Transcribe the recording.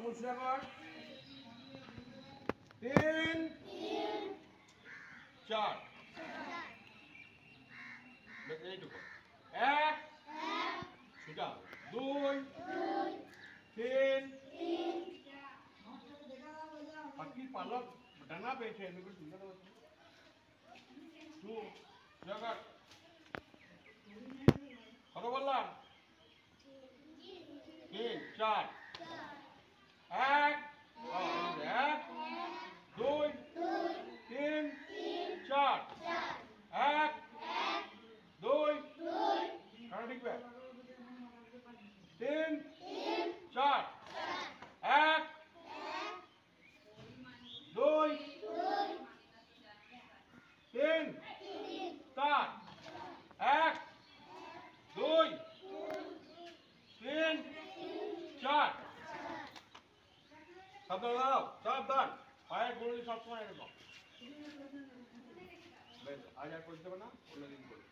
মুশাকর 3 4 এইটুকু 1 সেটা 2 3 পাখি পালক ডানা পেয়েছে এগুলো চিন্তা করছি 2 জগৎ কত বললাম 3 4 1 1 2 3 4 1 2 কারণ ঠিক 3 4 1 2 3 4 1 2 3 4 সাবধান দাও সাবধান পায়ের গোড়ালি সবসময় এরকম বেশ আজ আর করতে হবে না অন্যদিন করবে